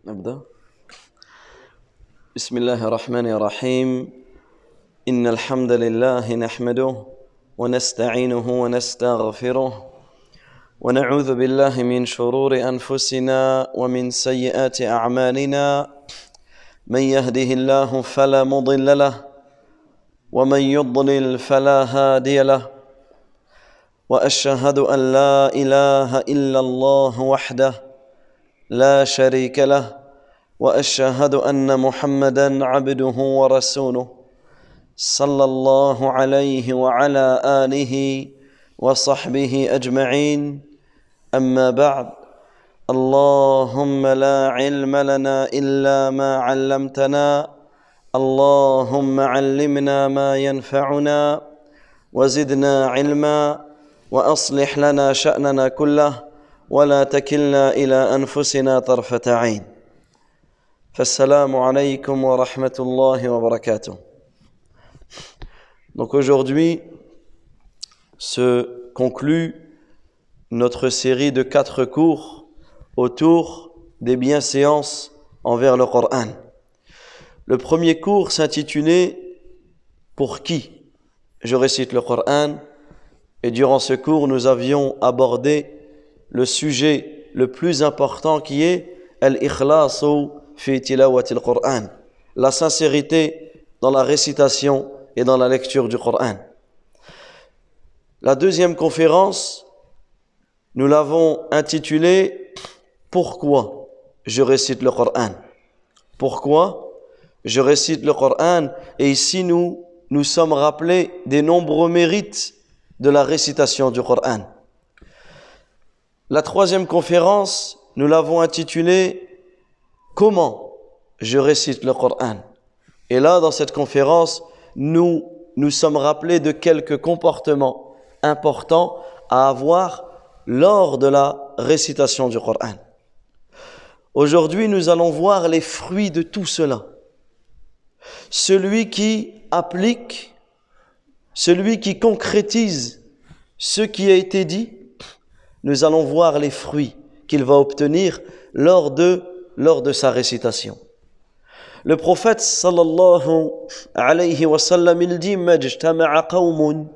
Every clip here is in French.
نبدأ. بسم الله الرحمن الرحيم. إن الحمد لله نحمده ونستعينه ونستغفره ونعوذ بالله من شرور أنفسنا ومن سيئات أعمالنا. من يهده الله فلا مضل له ومن يضلل فلا هادي له. وأشهد أن لا إله إلا الله وحده لا شريك له وأشهد أن محمدًا عبده ورسوله صلى الله عليه وعلى آله وصحبه أجمعين. أما بعد، اللهم لا علم لنا إلا ما علمتنا، اللهم علمنا ما ينفعنا وزدنا علما وأصلح لنا شأننا كله ولا تكلنا إلى أنفسنا طرفة عين. فالسلام عليكم ورحمة الله وبركاته. Donc aujourd'hui se conclut notre série de 4 cours autour des bienséances envers le Coran. Le premier cours s'intitulait « Pour qui je récite le Coran ?» et durant ce cours nous avions abordé le sujet le plus important qui est « Al-Ikhlasu fi tilawati al-Qur'an », la sincérité dans la récitation et dans la lecture du Coran. La deuxième conférence, nous l'avons intitulée « Pourquoi je récite le Coran ?» Pourquoi je récite le Coran? Et ici nous sommes rappelés des nombreux mérites de la récitation du Coran. La troisième conférence, nous l'avons intitulée « Comment je récite le Coran ?» Et là, dans cette conférence, nous sommes rappelés de quelques comportements importants à avoir lors de la récitation du Coran. Aujourd'hui, nous allons voir les fruits de tout cela. Celui qui applique, celui qui concrétise ce qui a été dit, nous allons voir les fruits qu'il va obtenir lors de sa récitation. Le prophète sallallahu alayhi wa sallam, il dit « Majtama'a qawmun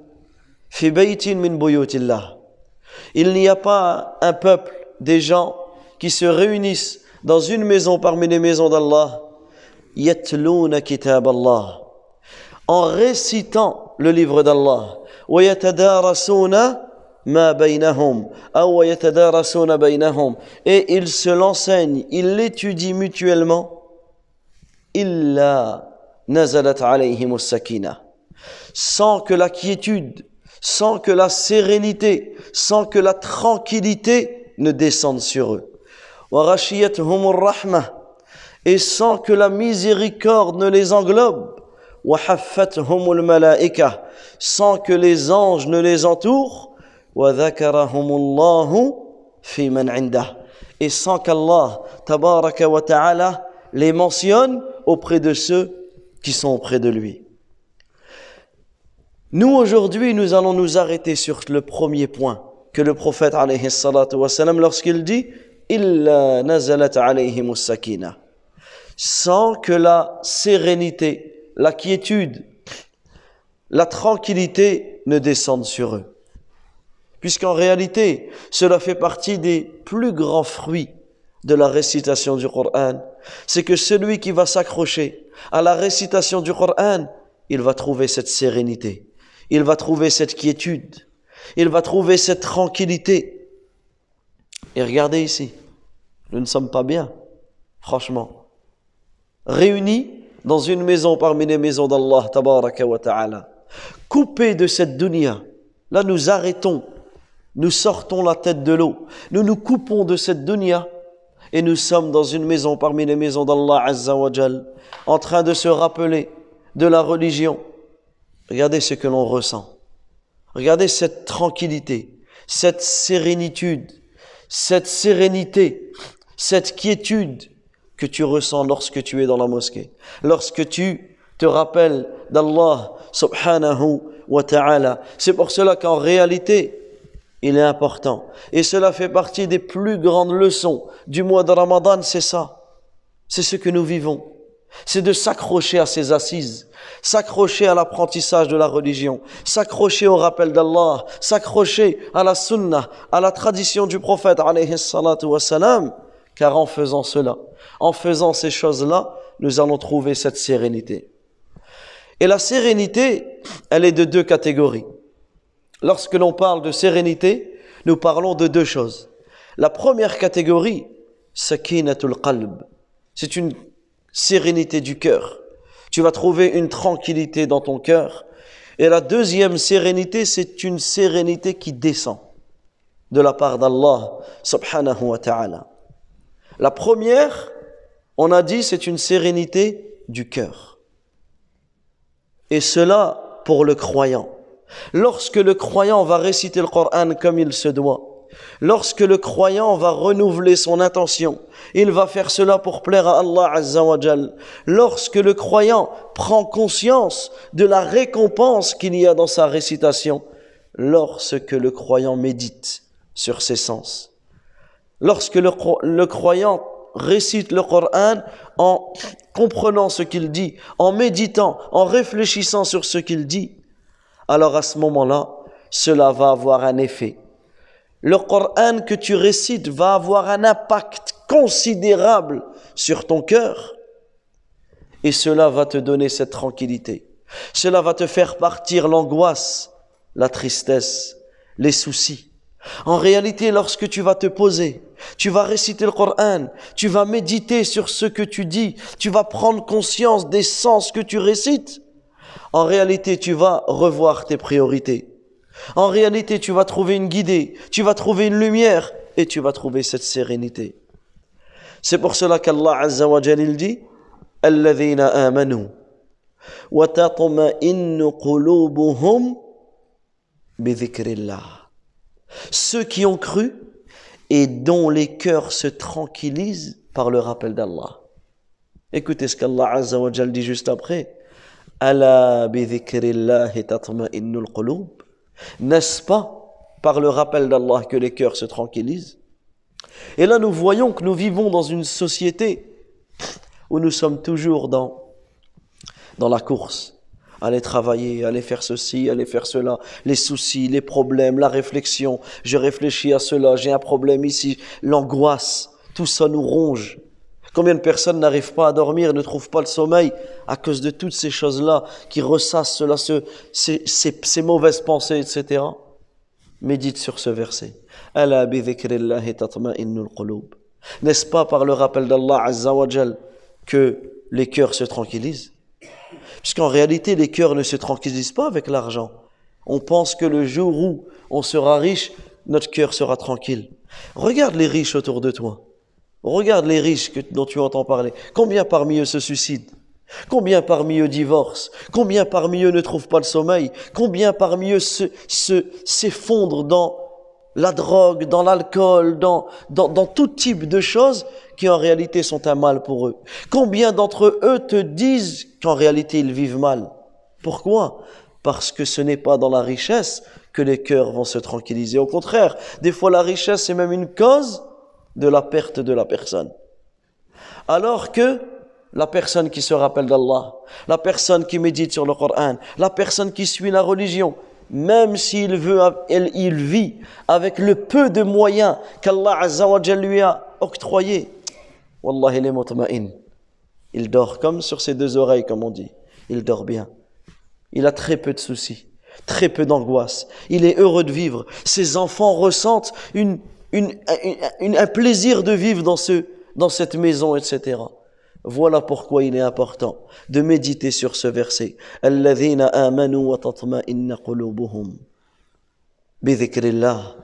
fi baytin min buyutillah » Il n'y a pas un peuple, des gens qui se réunissent dans une maison parmi les maisons d'Allah, yatluna kitab Allah, en récitant le livre d'Allah, wa yatadarasuna ma baynahum aw yatadarasuna baynahum, et ils se l'enseignent, ils l'étudient mutuellement, illa nazalat alayhim as-sakina, sans que la quiétude, sans que la sérénité, sans que la tranquillité ne descende sur eux. Wa ghashiyatuhum ar-rahmah, et sans que la miséricorde ne les englobe. Wa haffathum al-malaika, sans que les anges ne les entourent. Wa dhakarahumullahu fi man 'indah, et sans qu'Allah tabaraka wa ta'ala les mentionne auprès de ceux qui sont auprès de lui. Nous aujourd'hui, nous allons nous arrêter sur le premier point que le prophète alayhi salatu wa salam, lorsqu'il dit illa nazalat alayhim as-sakina, sans que la sérénité, la quiétude, la tranquillité ne descendent sur eux. Puisqu'en réalité, cela fait partie des plus grands fruits de la récitation du Coran. C'est que celui qui va s'accrocher à la récitation du Coran, il va trouver cette sérénité, il va trouver cette quiétude, il va trouver cette tranquillité. Et regardez ici, nous ne sommes pas bien, franchement. Réunis dans une maison parmi les maisons d'Allah, tabaraka wa ta'ala, coupés de cette dunya, là nous arrêtons, nous sortons la tête de l'eau, nous nous coupons de cette dunya et nous sommes dans une maison parmi les maisons d'Allah Azza wa Jal, en train de se rappeler de la religion. Regardez ce que l'on ressent. Regardez cette tranquillité, cette sérénitude, cette sérénité, cette quiétude que tu ressens lorsque tu es dans la mosquée, lorsque tu te rappelles d'Allah subhanahu wa ta'ala. C'est pour cela qu'en réalité, il est important. Et cela fait partie des plus grandes leçons du mois de Ramadan, c'est ça. c'est ce que nous vivons. C'est de s'accrocher à ses assises, s'accrocher à l'apprentissage de la religion, s'accrocher au rappel d'Allah, s'accrocher à la sunnah, à la tradition du prophète alayhi salatu wassalam, car en faisant cela, en faisant ces choses-là, nous allons trouver cette sérénité. Et la sérénité, elle est de deux catégories. Lorsque l'on parle de sérénité, nous parlons de deux choses. La première catégorie, sakinatul qalb, c'est une sérénité du cœur. Tu vas trouver une tranquillité dans ton cœur. Et la deuxième sérénité, c'est une sérénité qui descend de la part d'Allah subhanahu wa ta'ala. La première, on a dit, c'est une sérénité du cœur. Et cela pour le croyant. Lorsque le croyant va réciter le Coran comme il se doit, lorsque le croyant va renouveler son intention, il va faire cela pour plaire à Allah Azza wa Jal. Lorsque le croyant prend conscience de la récompense qu'il y a dans sa récitation, lorsque le croyant médite sur ses sens, lorsque le croyant récite le Coran en comprenant ce qu'il dit, en méditant, en réfléchissant sur ce qu'il dit, alors à ce moment-là, cela va avoir un effet. Le Coran que tu récites va avoir un impact considérable sur ton cœur et cela va te donner cette tranquillité. Cela va te faire partir l'angoisse, la tristesse, les soucis. En réalité, lorsque tu vas te poser, tu vas réciter le Coran, tu vas méditer sur ce que tu dis, tu vas prendre conscience des sens que tu récites, en réalité, tu vas revoir tes priorités. En réalité, tu vas trouver une guidée, tu vas trouver une lumière et tu vas trouver cette sérénité. C'est pour cela qu'Allah Azza wa Jal il dit « Alladhina amanu wa tatma'innu qulubuhum bi dhikrillah » Ceux qui ont cru et dont les cœurs se tranquillisent par le rappel d'Allah. Écoutez ce qu'Allah Azza wa Jal dit juste après. « Ala bi dhikrillahi tatma'innul qulub » N'est-ce pas par le rappel d'Allah que les cœurs se tranquillisent? Et là, nous voyons que nous vivons dans une société où nous sommes toujours dans la course. Aller travailler, aller faire ceci, aller faire cela. Les soucis, les problèmes, la réflexion. Je réfléchis à cela, j'ai un problème ici. L'angoisse, tout ça nous ronge. Combien de personnes n'arrivent pas à dormir, ne trouvent pas le sommeil à cause de toutes ces choses-là qui ressassent cela, ces mauvaises pensées, etc. Médite sur ce verset. Ala bi dhikrillahi tatma'innul qulub. N'est-ce pas par le rappel d'Allah Azza wa Jal que les cœurs se tranquillisent? Puisqu'en réalité, les cœurs ne se tranquillisent pas avec l'argent. On pense que le jour où on sera riche, notre cœur sera tranquille. Regarde les riches autour de toi. Regarde les riches dont tu entends parler. Combien parmi eux se suicident? Combien parmi eux divorcent? Combien parmi eux ne trouvent pas le sommeil? Combien parmi eux s'effondrent dans la drogue, dans l'alcool, dans tout type de choses qui en réalité sont un mal pour eux? Combien d'entre eux te disent qu'en réalité ils vivent mal? Pourquoi? Parce que ce n'est pas dans la richesse que les cœurs vont se tranquilliser. Au contraire, des fois la richesse est même une cause de la perte de la personne. Alors que la personne qui se rappelle d'Allah, la personne qui médite sur le Coran, la personne qui suit la religion, même s'il vit avec le peu de moyens qu'Allah Azza wa Jalla lui a octroyé, Wallah, il est mutma'in. Il dort comme sur ses deux oreilles, comme on dit. Il dort bien. Il a très peu de soucis, très peu d'angoisse. Il est heureux de vivre. Ses enfants ressentent un plaisir de vivre dans cette maison, etc. Voilà pourquoi il est important de méditer sur ce verset. Alladhina amanu wa tatma'inna qulubuhum bi dhikrillah.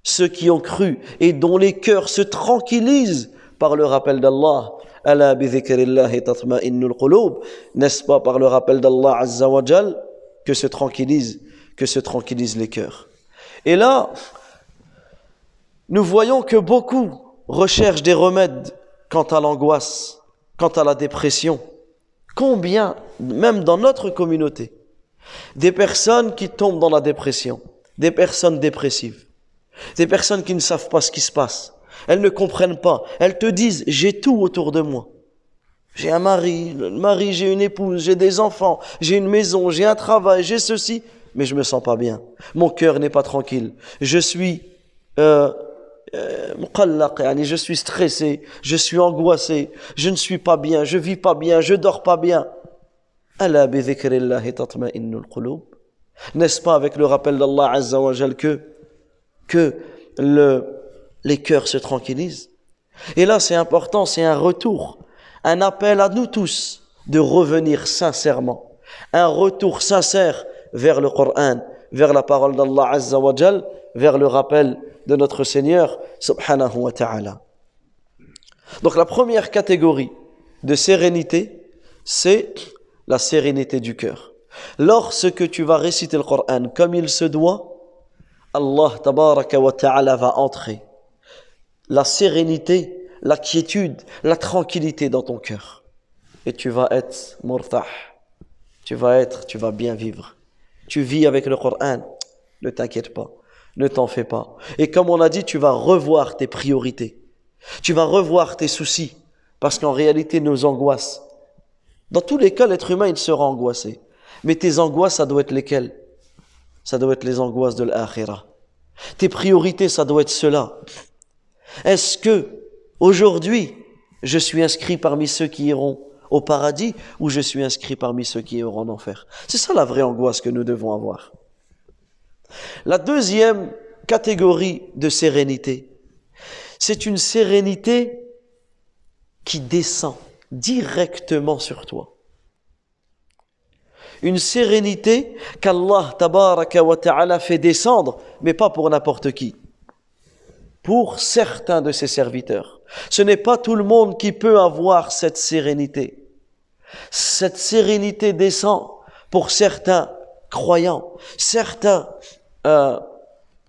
Ceux qui ont cru et dont les cœurs se tranquillisent par le rappel d'Allah. Ala bi dhikrillahi tatma'innul qulub. N'est-ce pas par le rappel d'Allah Azza wa Jal que se tranquillisent les cœurs. Et là, nous voyons que beaucoup recherchent des remèdes quant à l'angoisse, quant à la dépression. Combien, même dans notre communauté, des personnes qui tombent dans la dépression, des personnes dépressives, des personnes qui ne savent pas ce qui se passe, Elles ne comprennent pas. Elles te disent, j'ai tout autour de moi. J'ai un mari, j'ai une épouse, j'ai des enfants, j'ai une maison, j'ai un travail, j'ai ceci, mais je me sens pas bien. Mon cœur n'est pas tranquille. Je suis muqallaq, je suis stressé, je suis angoissé, je ne suis pas bien, je vis pas bien, je dors pas bien. Ala bi dhikrillahi tatma'innul qulub. N'est-ce pas avec le rappel d'Allah Azza wa Jal que les cœurs se tranquillisent? Et là, c'est important, c'est un retour, un appel à nous tous de revenir sincèrement, un retour sincère vers le Coran, vers la parole d'Allah Azza wa Jal, vers le rappel de notre Seigneur subhanahu wa ta'ala. Donc la première catégorie de sérénité, c'est la sérénité du cœur. Lorsque tu vas réciter le Coran comme il se doit, Allah tabaraka wa ta'ala va entrer la sérénité, la quiétude, la tranquillité dans ton cœur. Et tu vas être murtah. Tu vas bien vivre. Tu vis avec le Coran. Ne t'inquiète pas. Ne t'en fais pas. Et comme on a dit, tu vas revoir tes priorités. Tu vas revoir tes soucis. Parce qu'en réalité, nos angoisses. Dans tous les cas, l'être humain, il sera angoissé. Mais tes angoisses, ça doit être lesquelles? Ça doit être les angoisses de l'akhirah. Tes priorités, ça doit être cela. Est-ce que, aujourd'hui, je suis inscrit parmi ceux qui iront au paradis ou je suis inscrit parmi ceux qui iront en enfer? C'est ça la vraie angoisse que nous devons avoir. La deuxième catégorie de sérénité, c'est une sérénité qui descend directement sur toi. Une sérénité qu'Allah tabaraka wa ta'ala fait descendre, mais pas pour n'importe qui. Pour certains de ses serviteurs. Ce n'est pas tout le monde qui peut avoir cette sérénité. Cette sérénité descend pour certains croyants, certains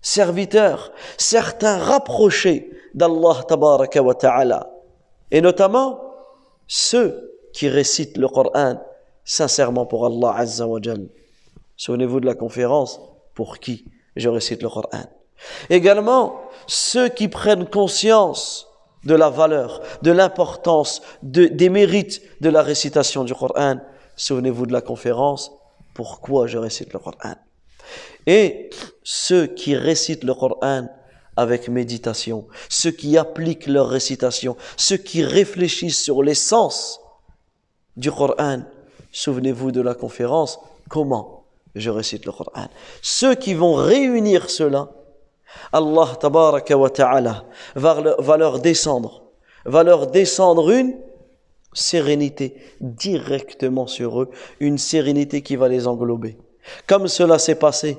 serviteurs, certains rapprochés d'Allah tabaraka wa ta'ala. Et notamment ceux qui récitent le Coran sincèrement pour Allah Azza wa Jal. Souvenez-vous de la conférence, pour qui je récite le Coran. Également, ceux qui prennent conscience de la valeur, de l'importance, des mérites de la récitation du Coran. Souvenez-vous de la conférence, pourquoi je récite le Coran. Et ceux qui récitent le Coran avec méditation, ceux qui appliquent leur récitation, ceux qui réfléchissent sur l'essence du Coran. Souvenez-vous de la conférence, comment je récite le Coran. Ceux qui vont réunir cela, Allah tabaraka wa ta'ala va leur descendre une sérénité directement sur eux, une sérénité qui va les englober. Comme cela s'est passé,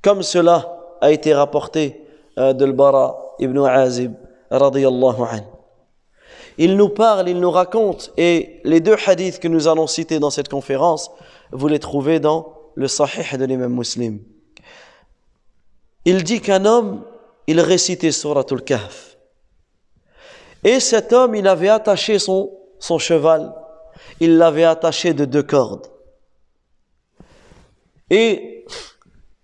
comme cela a été rapporté de l'Bara ibn Azib radiyallahu anhu. Il nous parle, il nous raconte, et les deux hadiths que nous allons citer dans cette conférence, vous les trouvez dans le Sahih de l'imam Muslim. Il dit qu'un homme, il récitait Suratul Kahf. Et cet homme, il avait attaché son cheval, il l'avait attaché de 2 cordes. Et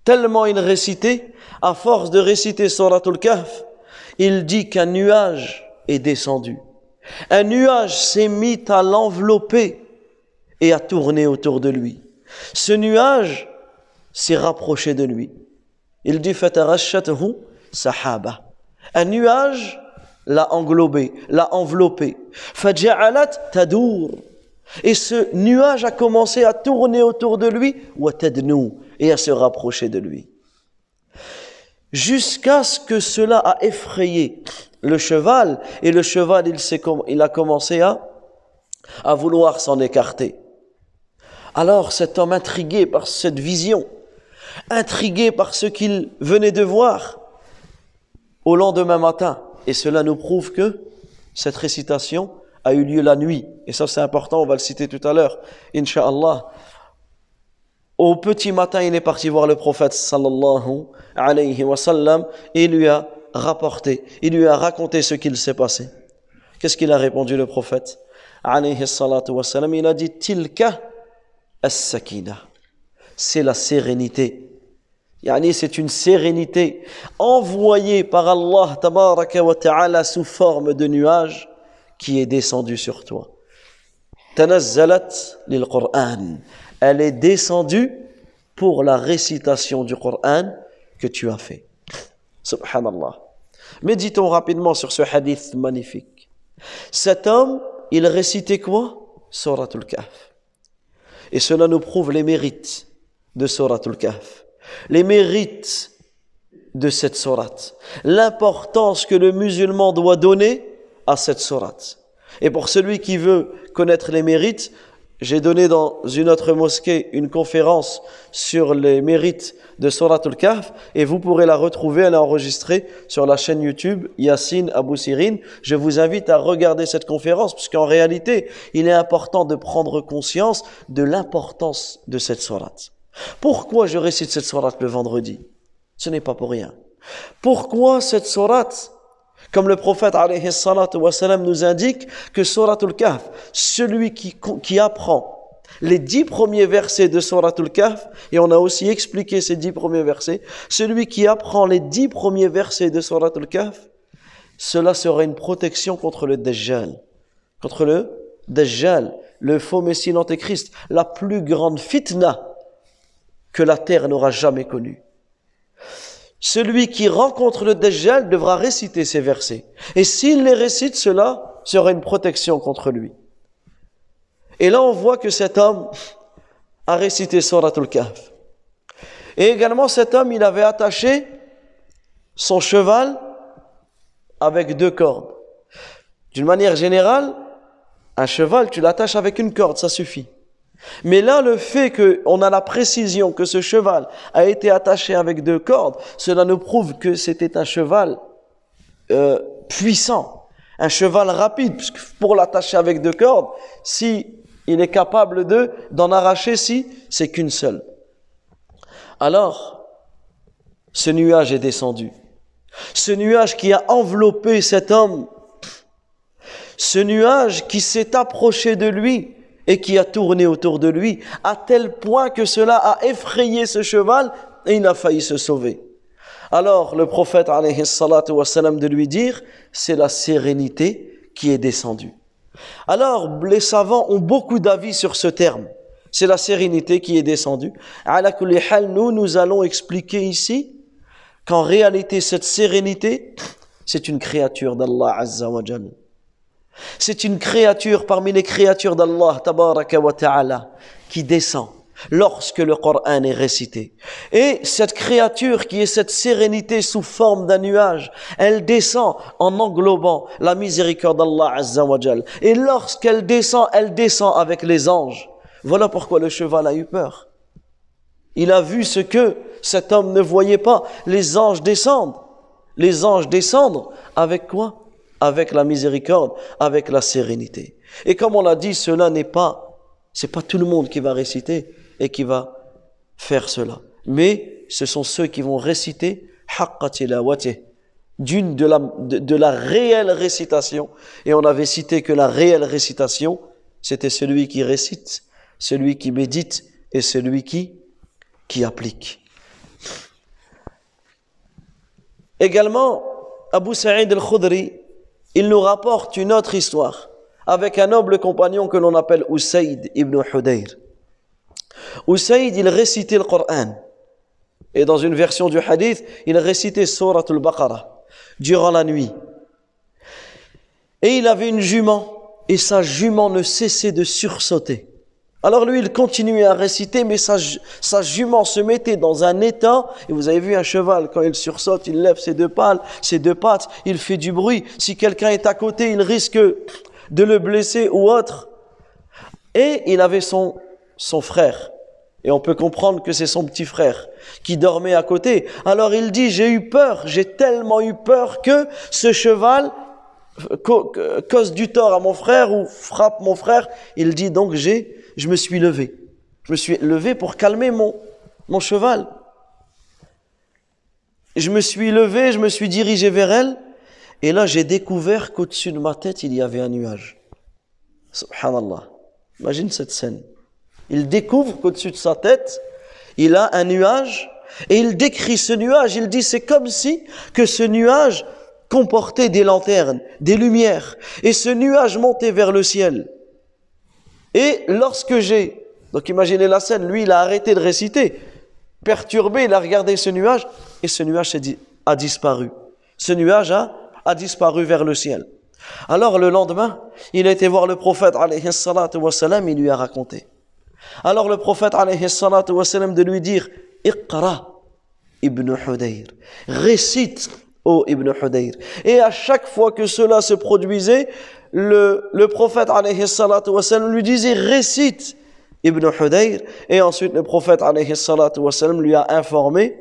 tellement il récitait, à force de réciter Suratul Kahf, il dit qu'un nuage est descendu. Un nuage s'est mis à l'envelopper et à tourner autour de lui. Ce nuage s'est rapproché de lui. Il dit fatarashatuhu sahaba. Un nuage l'a englobé, l'a enveloppé. Faja'alat tadur. Et ce nuage a commencé à tourner autour de lui, wa tadnu, et à se rapprocher de lui. Jusqu'à ce que cela a effrayé le cheval, et le cheval, il a commencé à vouloir s'en écarter. Alors cet homme, intrigué par cette vision, intrigué par ce qu'il venait de voir, au lendemain matin, et cela nous prouve que cette récitation a eu lieu la nuit, et ça c'est important, on va le citer tout à l'heure, Inch'Allah. Au petit matin, il est parti voir le prophète sallallahu alayhi wa sallam, et il lui a rapporté, il lui a raconté ce qu'il s'est passé. Qu'est-ce qu'il a répondu le prophète alayhi salatu wa sallam? Il a dit tilka as-sakina, c'est la sérénité. Yani c'est une sérénité envoyée par Allah tabaraka wa ta'ala sous forme de nuages qui est descendue sur toi. Tanazzalat lil Qur'an. Elle est descendue pour la récitation du Coran que tu as fait. Subhanallah. Méditons rapidement sur ce hadith magnifique. Cet homme, il récitait quoi? Suratul Kahf. Et cela nous prouve les mérites de Suratul Kahf. Les mérites de cette sourate. L'importance que le musulman doit donner à cette sourate. Et pour celui qui veut connaître les mérites, j'ai donné dans une autre mosquée une conférence sur les mérites de Suratul Kahf et vous pourrez la retrouver, elle est enregistrée sur la chaîne YouTube Yassine Abou Sirin. Je vous invite à regarder cette conférence parce qu'en réalité, il est important de prendre conscience de l'importance de cette sourate. Pourquoi je récite cette sourate le vendredi? Ce n'est pas pour rien. Pourquoi cette sourate? Comme le prophète alayhi salatu wa salam nous indique que Suratul Kahf, celui qui apprend les 10 premiers versets de Suratul Kahf, et on a aussi expliqué ces 10 premiers versets, celui qui apprend les 10 premiers versets de Suratul Kahf, cela sera une protection contre le Dajjal. Contre le Dajjal, le faux messie l'antéchrist, la plus grande fitna que la terre n'aura jamais connue. Celui qui rencontre le Dajjal devra réciter ces versets. Et s'il les récite, cela sera une protection contre lui. Et là, on voit que cet homme a récité Suratul Kahf. Et également, cet homme, il avait attaché son cheval avec 2 cordes. D'une manière générale, un cheval, tu l'attaches avec une corde, ça suffit. Mais là, le fait qu'on a la précision que ce cheval a été attaché avec 2 cordes, cela nous prouve que c'était un cheval puissant, un cheval rapide, puisque pour l'attacher avec 2 cordes, si il est capable d'en arracher, si c'est qu'une seule. Alors, ce nuage est descendu. Ce nuage qui a enveloppé cet homme, ce nuage qui s'est approché de lui, et qui a tourné autour de lui, à tel point que cela a effrayé ce cheval et il a failli se sauver. Alors le prophète alayhi salatu wa salam de lui dire, c'est la sérénité qui est descendue. Alors les savants ont beaucoup d'avis sur ce terme. C'est la sérénité qui est descendue. Ala kulli hal, nous allons expliquer ici qu'en réalité cette sérénité, c'est une créature d'Allah Azza wa Jalla. C'est une créature parmi les créatures d'Allah tabaraka wa ta'ala qui descend lorsque le Coran est récité. Et cette créature qui est cette sérénité sous forme d'un nuage, elle descend en englobant la miséricorde d'Allah Azza wa Jal. Et lorsqu'elle descend avec les anges. Voilà pourquoi le cheval a eu peur. Il a vu ce que cet homme ne voyait pas. Les anges descendent. Les anges descendent avec quoi? Avec la miséricorde, avec la sérénité. Et comme on l'a dit, c'est pas tout le monde qui va réciter et qui va faire cela. Mais ce sont ceux qui vont réciter haqqa tilawatih, de la réelle récitation. Et on avait cité que la réelle récitation, c'était celui qui récite, celui qui médite et celui qui applique. Également, Abu Sa'id al-Khudri, il nous rapporte une autre histoire avec un noble compagnon que l'on appelle Usayd ibn Hudayr. Usayd, il récitait le Coran. Et dans une version du hadith, il récitait Surat al-Baqarah durant la nuit. Et il avait une jument, et sa jument ne cessait de sursauter. Alors lui, il continuait à réciter, mais sa jument se mettait dans un état, et vous avez vu un cheval, quand il sursaute, il lève ses 2 pattes, il fait du bruit. Si quelqu'un est à côté, il risque de le blesser ou autre. Et il avait son frère, et on peut comprendre que c'est son petit frère, qui dormait à côté. Alors il dit, j'ai tellement eu peur que ce cheval cause du tort à mon frère ou frappe mon frère. Il dit donc je me suis levé. Je me suis levé pour calmer mon cheval. Je me suis levé, je me suis dirigé vers elle. Et là, j'ai découvert qu'au-dessus de ma tête, il y avait un nuage. Subhanallah. Imagine cette scène. Il découvre qu'au-dessus de sa tête, il a un nuage. Et il décrit ce nuage, il dit c'est comme si que ce nuage comportait des lanternes, des lumières. Et ce nuage montait vers le ciel. Et lorsque donc imaginez la scène, lui il a arrêté de réciter. Perturbé, il a regardé ce nuage et ce nuage a disparu. Ce nuage a disparu vers le ciel. Alors le lendemain, il a été voir le prophète alayhi salatu wa salam, il lui a raconté. Alors le prophète alayhi salatu wa salam de lui dire Iqra Ibn Hudayr, récite ô Ibn Hudayr. Et à chaque fois que cela se produisait, le prophète alayhi salatu wa salam lui disait récite Ibn Hudayr. Et ensuite le prophète alayhi salatu wa salam lui a informé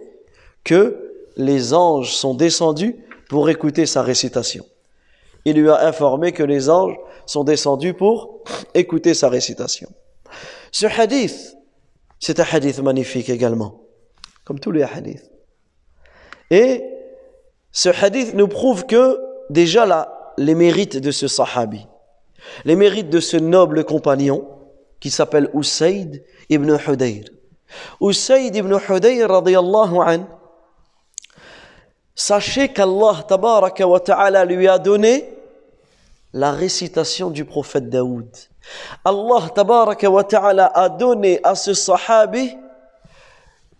que les anges sont descendus pour écouter sa récitation. Il lui a informé que les anges sont descendus pour écouter sa récitation. Ce hadith, c'est un hadith magnifique également, comme tous les hadiths. Et ce hadith nous prouve que déjà là, les mérites de ce sahabi, les mérites de ce noble compagnon qui s'appelle Usayd ibn Hudayr. Usayd ibn Hudayr radiyallahu anhu, sachez qu'Allah tabaraka wa ta'ala lui a donné la récitation du prophète Daoud. Allah tabaraka wa ta'ala a donné à ce sahabi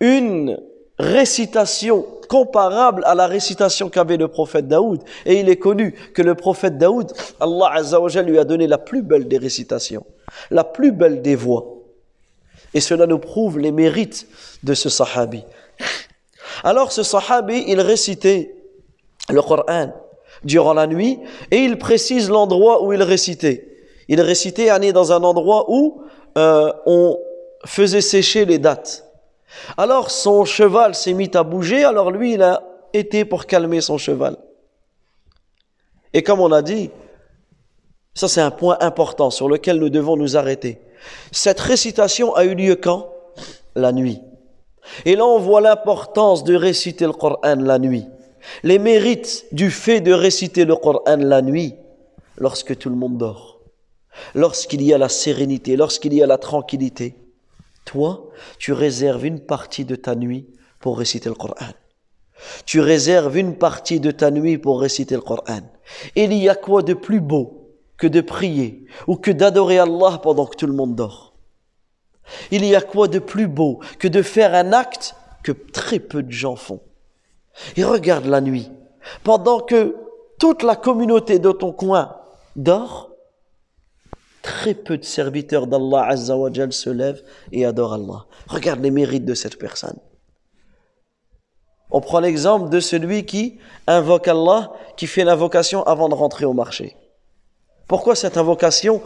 une récitation comparable à la récitation qu'avait le prophète Daoud. Et il est connu que le prophète Daoud, Allah azza wa jalla lui a donné la plus belle des récitations, la plus belle des voix. Et cela nous prouve les mérites de ce sahabi. Alors ce sahabi, il récitait le Coran durant la nuit et il précise l'endroit où il récitait. Il récitait dans un endroit où on faisait sécher les dattes. Alors son cheval s'est mis à bouger, alors lui il a été pour calmer son cheval. Et comme on a dit, ça c'est un point important sur lequel nous devons nous arrêter. Cette récitation a eu lieu quand? La nuit. Et là on voit l'importance de réciter le Coran la nuit. Les mérites du fait de réciter le Coran la nuit lorsque tout le monde dort. Lorsqu'il y a la sérénité, lorsqu'il y a la tranquillité. Toi, tu réserves une partie de ta nuit pour réciter le Coran. Tu réserves une partie de ta nuit pour réciter le Coran. Il y a quoi de plus beau que de prier ou que d'adorer Allah pendant que tout le monde dort? Il y a quoi de plus beau que de faire un acte que très peu de gens font? Et regarde la nuit, pendant que toute la communauté de ton coin dort, très peu de serviteurs d'Allah Azza wa Jal se lèvent et adorent Allah. Regarde les mérites de cette personne. On prend l'exemple de celui qui invoque Allah, qui fait l'invocation avant de rentrer au marché. Pourquoi cette invocation?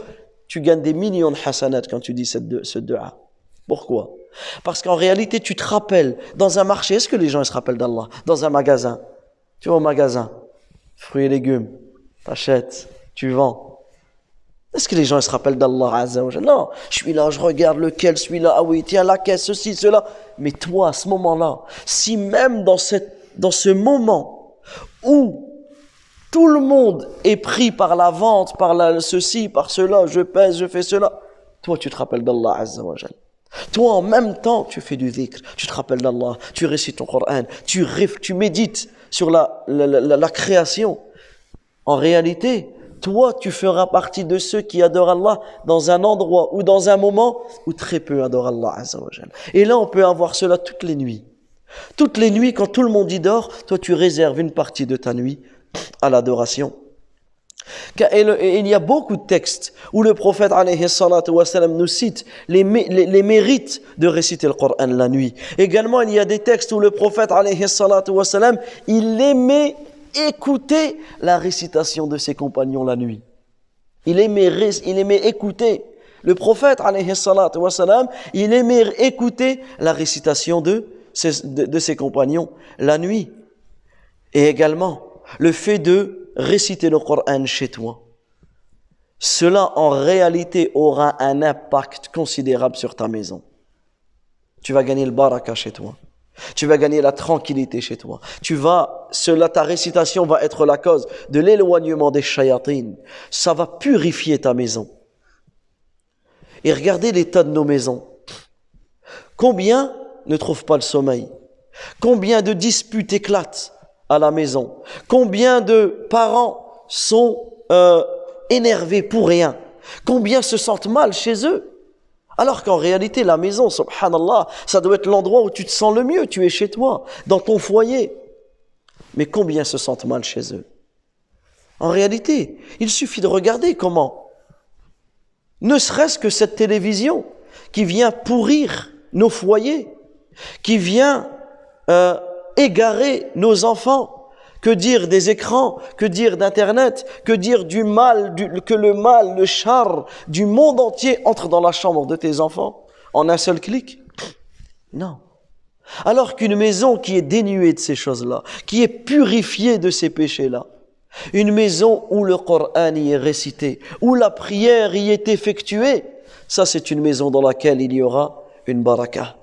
Tu gagnes des millions de hasanat quand tu dis ce dua. Pourquoi? Parce qu'en réalité, tu te rappelles, dans un marché, est-ce que les gens se rappellent d'Allah? Dans un magasin, tu vas au magasin, fruits et légumes, t'achètes, tu vends. Est-ce que les gens se rappellent d'Allah Azza wa Jalla? Non, je suis là, je regarde lequel, celui-là, ah oui, tiens, la caisse, ceci, cela. Mais toi, à ce moment-là, si même dans ce moment où tout le monde est pris par la vente, par ceci, par cela, je pèse, je fais cela, toi, tu te rappelles d'Allah Azza wa Jalla. Toi, en même temps, tu fais du dhikr, tu te rappelles d'Allah, tu récites ton Coran, tu médites sur la création. En réalité, toi, tu feras partie de ceux qui adorent Allah dans un endroit ou dans un moment où très peu adorent Allah Azza wa Jalla. Et là, on peut avoir cela toutes les nuits. Toutes les nuits, quand tout le monde y dort, toi, tu réserves une partie de ta nuit à l'adoration. Et il y a beaucoup de textes où le prophète alayhi salatu wa salam nous cite les mérites de réciter le Coran la nuit. Également, il y a des textes où le prophète alayhi salatu wa salam, il aimait écouter la récitation de ses compagnons la nuit. Il aimait écouter. Le prophète alayhi salatu wa salam, il aimait écouter la récitation de ses compagnons la nuit. Et également, le fait de réciter le Coran chez toi, cela en réalité aura un impact considérable sur ta maison. Tu vas gagner le baraka chez toi. Tu vas gagner la tranquillité chez toi. Ta récitation va être la cause de l'éloignement des shayatines. Ça va purifier ta maison. Et regardez l'état de nos maisons. Combien ne trouvent pas le sommeil? Combien de disputes éclatent à la maison? Combien de parents sont énervés pour rien? Combien se sentent mal chez eux? Alors qu'en réalité, la maison, subhanallah, ça doit être l'endroit où tu te sens le mieux. Tu es chez toi, dans ton foyer. Mais combien se sentent mal chez eux? En réalité, il suffit de regarder comment, ne serait-ce que cette télévision qui vient pourrir nos foyers, qui vient égarer nos enfants. Que dire des écrans, que dire d'Internet, que dire du mal, que le mal, le char du monde entier entre dans la chambre de tes enfants en un seul clic? Non. Alors qu'une maison qui est dénuée de ces choses-là, qui est purifiée de ces péchés-là, une maison où le Coran y est récité, où la prière y est effectuée, ça c'est une maison dans laquelle il y aura une baraka.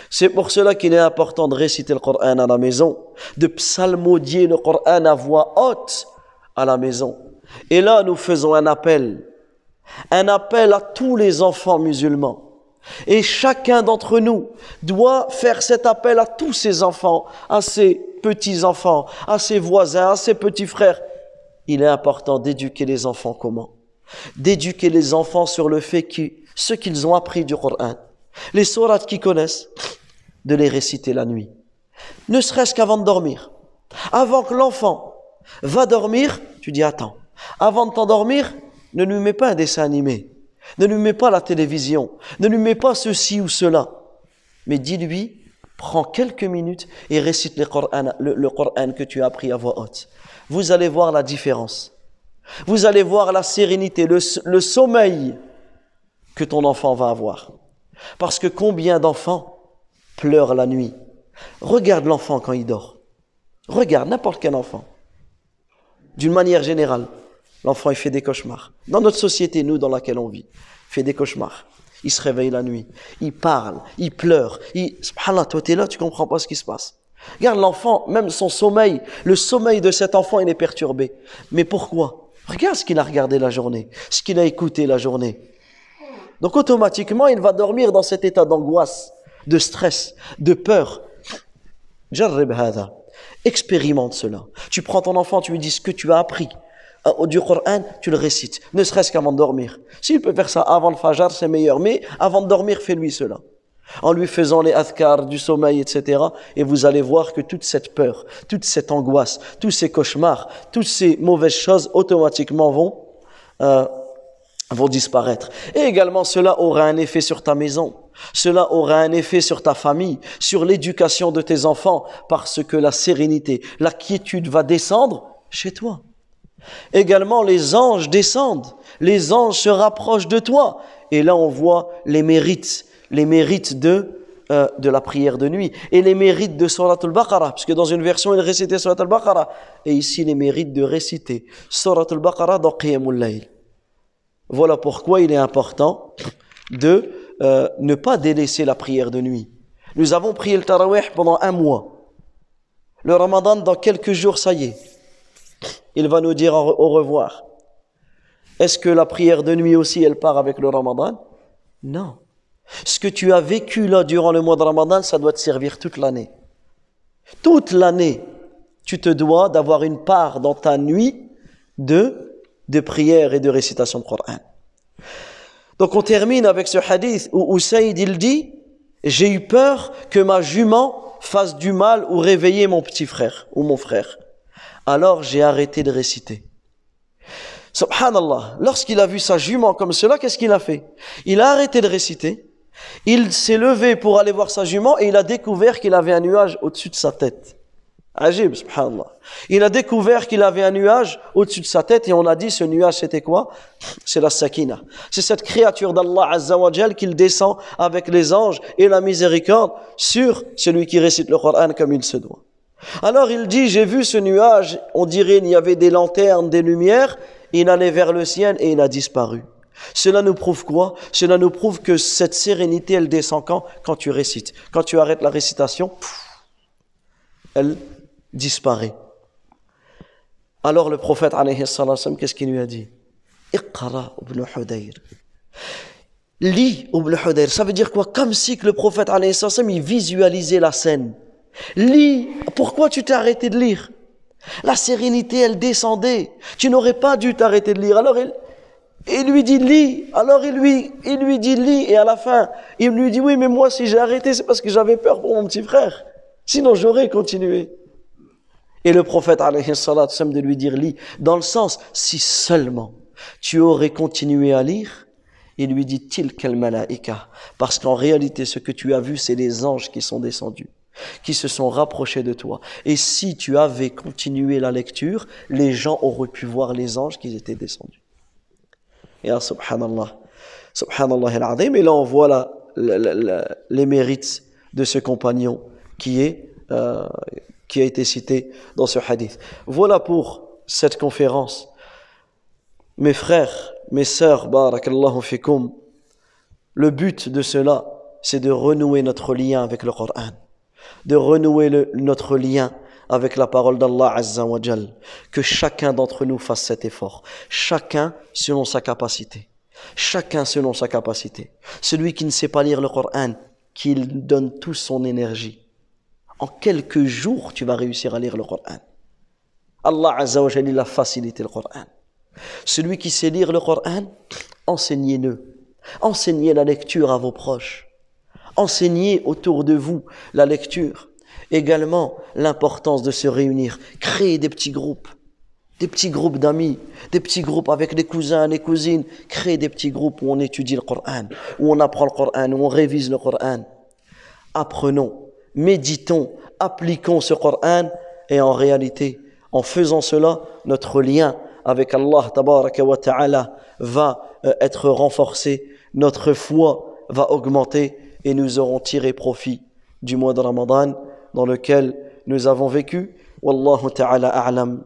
C'est pour cela qu'il est important de réciter le Coran à la maison, de psalmodier le Coran à voix haute à la maison. Et là, nous faisons un appel à tous les enfants musulmans. Et chacun d'entre nous doit faire cet appel à tous ses enfants, à ses petits-enfants, à ses voisins, à ses petits frères. Il est important d'éduquer les enfants comment? D'éduquer les enfants sur le fait que ce qu'ils ont appris du Coran, les sourates qu'ils connaissent, de les réciter la nuit. Ne serait-ce qu'avant de dormir. Avant que l'enfant va dormir, tu dis attends, avant de t'endormir, ne lui mets pas un dessin animé, ne lui mets pas la télévision, ne lui mets pas ceci ou cela, mais dis-lui, prends quelques minutes et récite le Coran que tu as appris à voix haute. Vous allez voir la différence. Vous allez voir la sérénité, le sommeil que ton enfant va avoir. Parce que combien d'enfants pleurent la nuit? Regarde l'enfant quand il dort. Regarde n'importe quel enfant. D'une manière générale, l'enfant il fait des cauchemars. Dans notre société, nous dans laquelle on vit, il fait des cauchemars. Il se réveille la nuit, il parle, il pleure. Subhanallah, toi t'es là, tu comprends pas ce qui se passe. Regarde l'enfant, même son sommeil, le sommeil de cet enfant il est perturbé. Mais pourquoi? Regarde ce qu'il a regardé la journée, ce qu'il a écouté la journée. Donc automatiquement, il va dormir dans cet état d'angoisse, de stress, de peur. Jarrib hada. Expérimente cela. Tu prends ton enfant, tu lui dis ce que tu as appris du Coran, tu le récites, ne serait-ce qu'avant de dormir. S'il peut faire ça avant le fajr, c'est meilleur, mais avant de dormir, fais-lui cela. En lui faisant les adhkar du sommeil, etc. Et vous allez voir que toute cette peur, toute cette angoisse, tous ces cauchemars, toutes ces mauvaises choses, automatiquement vont disparaître. Et également, cela aura un effet sur ta maison. Cela aura un effet sur ta famille, sur l'éducation de tes enfants, parce que la sérénité, la quiétude va descendre chez toi. Également, les anges descendent, les anges se rapprochent de toi. Et là, on voit les mérites de la prière de nuit et les mérites de Surat al-Baqarah, parce que dans une version, il récitait Surat al-Baqarah. Et ici, les mérites de réciter Surat al-Baqarah dans Qiyamul Layl. Voilà pourquoi il est important de ne pas délaisser la prière de nuit. Nous avons prié le Tarawih pendant 1 mois. Le Ramadan, dans quelques jours, ça y est. Il va nous dire au revoir. Est-ce que la prière de nuit aussi, elle part avec le Ramadan? Non. Ce que tu as vécu là durant le mois de Ramadan, ça doit te servir toute l'année. Toute l'année, tu te dois d'avoir une part dans ta nuit de prière et de récitation de Coran. Donc on termine avec ce hadith où Usayd il dit « J'ai eu peur que ma jument fasse du mal ou réveiller mon petit frère ou mon frère. Alors j'ai arrêté de réciter. » Subhanallah, lorsqu'il a vu sa jument comme cela, qu'est-ce qu'il a fait? Il a arrêté de réciter, il s'est levé pour aller voir sa jument et il a découvert qu'il avait un nuage au-dessus de sa tête. Ajib, subhanallah. Il a découvert qu'il avait un nuage au-dessus de sa tête et on a dit ce nuage c'était quoi? C'est la sakina. C'est cette créature d'Allah Azza wa Jal qu'il descend avec les anges et la miséricorde sur celui qui récite le Coran comme il se doit. Alors il dit, j'ai vu ce nuage, on dirait il y avait des lanternes, des lumières, il allait vers le ciel et il a disparu. Cela nous prouve quoi? Cela nous prouve que cette sérénité, elle descend quand tu récites. Quand tu arrêtes la récitation, elle disparaît. Alors le prophète, alayhi salam, qu'est-ce qu'il lui a dit? Iqra ibn Hudayr. Lis ibn Hudayr. Ça veut dire quoi? Comme si que le prophète, alayhi salam, il visualisait la scène. Lis. Pourquoi tu t'es arrêté de lire? La sérénité, elle descendait. Tu n'aurais pas dû t'arrêter de lire. Alors il lui dit lis. Alors il lui dit lis. Et à la fin, il lui dit oui, mais moi si j'ai arrêté, c'est parce que j'avais peur pour mon petit frère. Sinon j'aurais continué. Et le prophète alayhi salat de lui dire lis. Dans le sens, si seulement tu aurais continué à lire, il lui dit tilkal malaika. Parce qu'en réalité, ce que tu as vu, c'est les anges qui sont descendus, qui se sont rapprochés de toi. Et si tu avais continué la lecture, les gens auraient pu voir les anges qui étaient descendus. Et là, subhanallah, subhanallah al-azim. Et là, on voit les mérites de ce compagnon qui a été cité dans ce hadith. Voilà pour cette conférence. Mes frères, mes sœurs, barakallahu fikum, le but de cela, c'est de renouer notre lien avec le Coran, de renouer notre lien avec la parole d'Allah Azza wa Jal, que chacun d'entre nous fasse cet effort, chacun selon sa capacité, chacun selon sa capacité. Celui qui ne sait pas lire le Coran, qu'il donne toute son énergie. En quelques jours, tu vas réussir à lire le Coran. Allah Azza wa Jal, il a facilité le Coran. Celui qui sait lire le Coran, enseignez-le. Enseignez la lecture à vos proches. Enseignez autour de vous la lecture. Également, l'importance de se réunir. Créez des petits groupes d'amis, des petits groupes avec les cousins, les cousines. Créez des petits groupes où on étudie le Coran, où on apprend le Coran, où on révise le Coran. Apprenons, méditons, appliquons ce Coran et en réalité, en faisant cela, notre lien avec Allah tabaraka wa ta'ala va être renforcé, notre foi va augmenter et nous aurons tiré profit du mois de Ramadan dans lequel nous avons vécu. Wallahu ta'ala a'lam.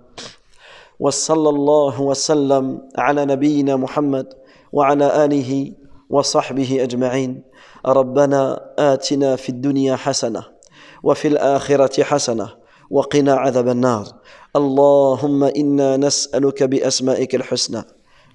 Wa sallallahu wa sallam ala nabiyyina Muhammad wa ala alihi wa sahbihi ajma'in. Rabbana atina fid dunya hasana wa fil akhirati hasana wa qina adhaban nar. اللهم إنا نسألك بأسمائك الحسنى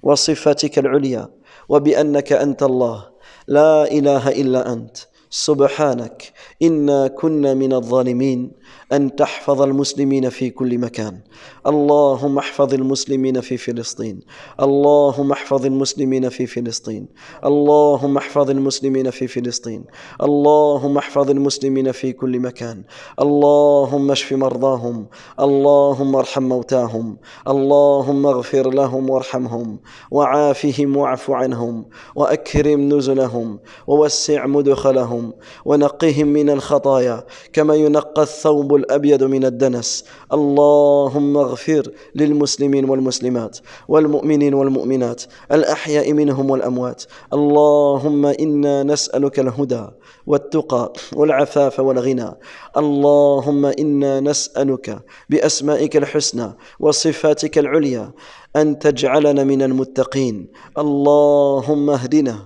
وصفاتك العليا وبأنك أنت الله لا إله إلا أنت سبحانك إنا كنا من الظالمين أن تحفظ المسلمين في كل مكان. اللهم احفظ المسلمين في فلسطين. اللهم احفظ المسلمين في فلسطين. اللهم احفظ المسلمين في فلسطين. اللهم احفظ المسلمين في كل مكان. اللهم اشف مرضاهم. اللهم ارحم موتاهم. اللهم اغفر لهم وارحمهم وعافهم واعف عنهم وأكرم نزلهم ووسع مدخلهم ونقهم من الخطايا كما ينقى الثوب الأبيض من الدنس. اللهم اغفر للمسلمين والمسلمات والمؤمنين والمؤمنات الأحياء منهم والأموات. اللهم إنا نسألك الهدى والتقى والعفاف والغنى. اللهم إنا نسألك بأسمائك الحسنى وصفاتك العليا أن تجعلنا من المتقين. اللهم اهدنا.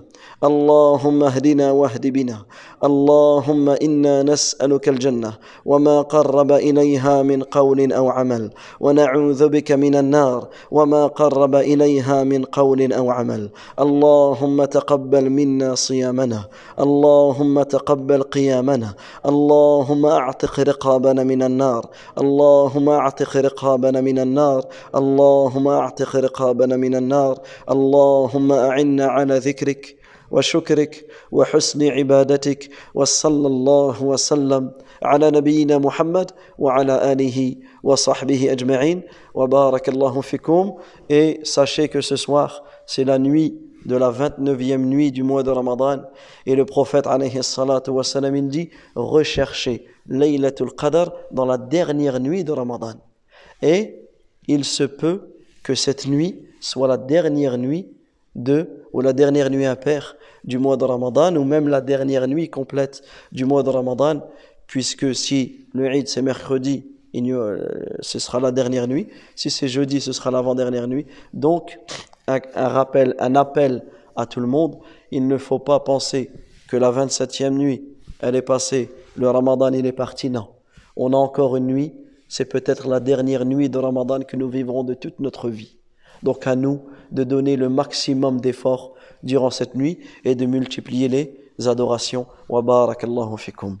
اللهم اهدنا واهد بنا. اللهم إنا نسألك الجنة وما قرب إليها من قول أو عمل ونعوذ بك من النار وما قرب إليها من قول أو عمل. اللهم تقبل منا صيامنا. اللهم تقبل قيامنا. اللهم أعتق رقابنا من النار. اللهم أعتق رقابنا من النار. اللهم أعتق رقابنا من النار. اللهم أعنا على ذكرك وشكرك وحسن عبادتك. وصلى الله وسلم على نبينا محمد وعلى آله وصحبه أجمعين وبارك الله فيكم. Et sachez que ce soir, c'est la nuit de la 29e nuit du mois de Ramadan. Et le prophète alayhi salatu wa salam, il dit, recherchez Laylatul Qadr dans la dernière nuit de Ramadan. Et il se peut que cette nuit soit la dernière nuit ou la dernière nuit impaire du mois de Ramadan, ou même la dernière nuit complète du mois de Ramadan, puisque si le Eid c'est mercredi, ce sera la dernière nuit, si c'est jeudi, ce sera l'avant-dernière nuit. Donc, un appel à tout le monde, il ne faut pas penser que la 27e nuit, elle est passée, le Ramadan il est parti, non. On a encore une nuit, c'est peut-être la dernière nuit de Ramadan que nous vivrons de toute notre vie. Donc à nous de donner le maximum d'efforts durant cette nuit et de multiplier les adorations. Wa barakallahu fikum.